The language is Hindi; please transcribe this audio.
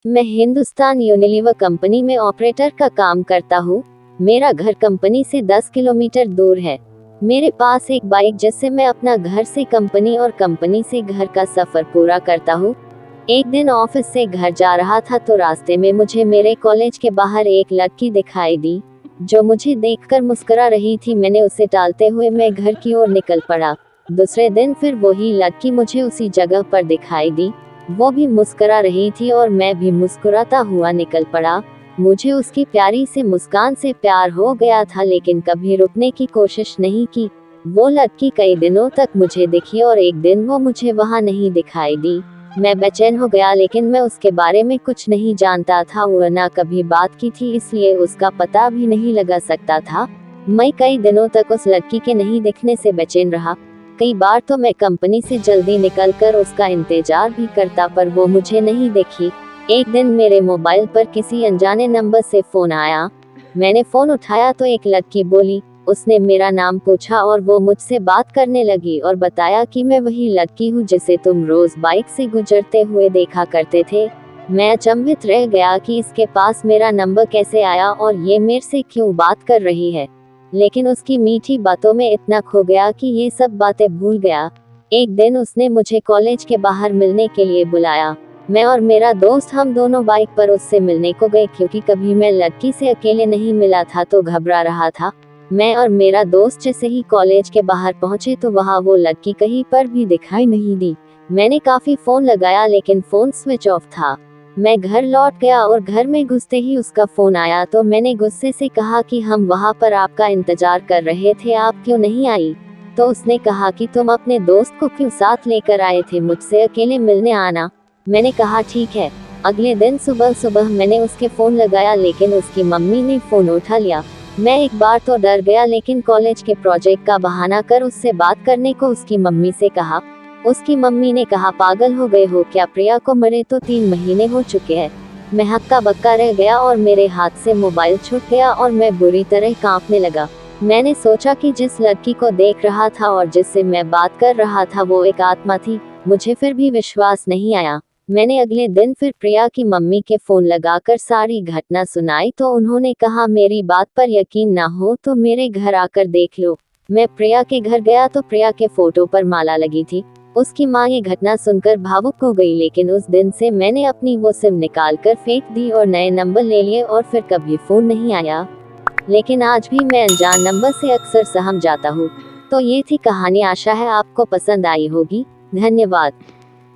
मैं हिंदुस्तान यूनिलीवर कंपनी में ऑपरेटर का काम करता हूँ। मेरा घर कंपनी से 10 किलोमीटर दूर है। मेरे पास एक बाइक जिससे मैं अपना घर से कंपनी और कंपनी से घर का सफर पूरा करता हूँ। एक दिन ऑफिस से घर जा रहा था तो रास्ते में मुझे मेरे कॉलेज के बाहर एक लड़की दिखाई दी, जो मुझे देखकर मुस्कुरा रही थी। मैंने उसे टालते हुए मैं घर की ओर निकल पड़ा। दूसरे दिन फिर वही लड़की मुझे उसी जगह पर दिखाई दी। वो भी मुस्कुरा रही थी और मैं भी मुस्कुराता हुआ निकल पड़ा। मुझे उसकी प्यारी से मुस्कान से प्यार हो गया था, लेकिन कभी रुकने की कोशिश नहीं की। वो लड़की कई दिनों तक मुझे दिखी और एक दिन वो मुझे वहां नहीं दिखाई दी। मैं बेचैन हो गया, लेकिन मैं उसके बारे में कुछ नहीं जानता था और ना कभी बात की थी, इसलिए उसका पता भी नहीं लगा सकता था। मैं कई दिनों तक उस लड़की के नहीं दिखने से बेचैन रहा। कई बार तो मैं कंपनी से जल्दी निकलकर उसका इंतजार भी करता, पर वो मुझे नहीं दिखी। एक दिन मेरे मोबाइल पर किसी अनजाने नंबर से फोन आया। मैंने फोन उठाया तो एक लड़की बोली। उसने मेरा नाम पूछा और वो मुझसे बात करने लगी और बताया कि मैं वही लड़की हूँ जिसे तुम रोज बाइक से गुजरते हुए देखा करते थे। मैं अचंभित रह गया कि इसके पास मेरा नंबर कैसे आया और ये मेरे से क्यों बात कर रही है, लेकिन उसकी मीठी बातों में इतना खो गया कि ये सब बातें भूल गया। एक दिन उसने मुझे कॉलेज के बाहर मिलने के लिए बुलाया। मैं और मेरा दोस्त हम दोनों बाइक पर उससे मिलने को गए, क्योंकि कभी मैं लड़की से अकेले नहीं मिला था तो घबरा रहा था। मैं और मेरा दोस्त जैसे ही कॉलेज के बाहर पहुंचे तो वहां वो लड़की कहीं पर भी दिखाई नहीं दी। मैंने काफी फोन लगाया, लेकिन फोन स्विच ऑफ था। मैं घर लौट गया और घर में घुसते ही उसका फोन आया तो मैंने गुस्से से कहा कि हम वहां पर आपका इंतजार कर रहे थे, आप क्यों नहीं आई? तो उसने कहा कि तुम अपने दोस्त को क्यों साथ लेकर आए थे, मुझसे अकेले मिलने आना। मैंने कहा ठीक है। अगले दिन सुबह सुबह मैंने उसके फोन लगाया, लेकिन उसकी मम्मी ने फोन उठा लिया। मैं एक बार तो डर गया, लेकिन कॉलेज के प्रोजेक्ट का बहाना कर उससे बात करने को उसकी मम्मी से कहा। उसकी मम्मी ने कहा, पागल हो गए हो क्या, प्रिया को मरे तो 3 महीने हो चुके हैं। मैं हक्का बक्का रह गया और मेरे हाथ से मोबाइल छूट गया और मैं बुरी तरह कांपने लगा। मैंने सोचा कि जिस लड़की को देख रहा था और जिससे मैं बात कर रहा था वो एक आत्मा थी। मुझे फिर भी विश्वास नहीं आया। मैंने अगले दिन फिर प्रिया की मम्मी के फोन लगाकर सारी घटना सुनाई तो उन्होंने कहा, मेरी बात पर यकीन ना हो तो मेरे घर आकर देख लो। मैं प्रिया के घर गया तो प्रिया के फोटो पर माला लगी थी। उसकी माँ ये घटना सुनकर भावुक हो गई, लेकिन उस दिन से मैंने अपनी वो सिम निकाल कर फेंक दी और नए नंबर ले लिए और फिर कभी फोन नहीं आया। लेकिन आज भी मैं अनजान नंबर से अक्सर सहम जाता हूँ। तो ये थी कहानी, आशा है आपको पसंद आई होगी। धन्यवाद।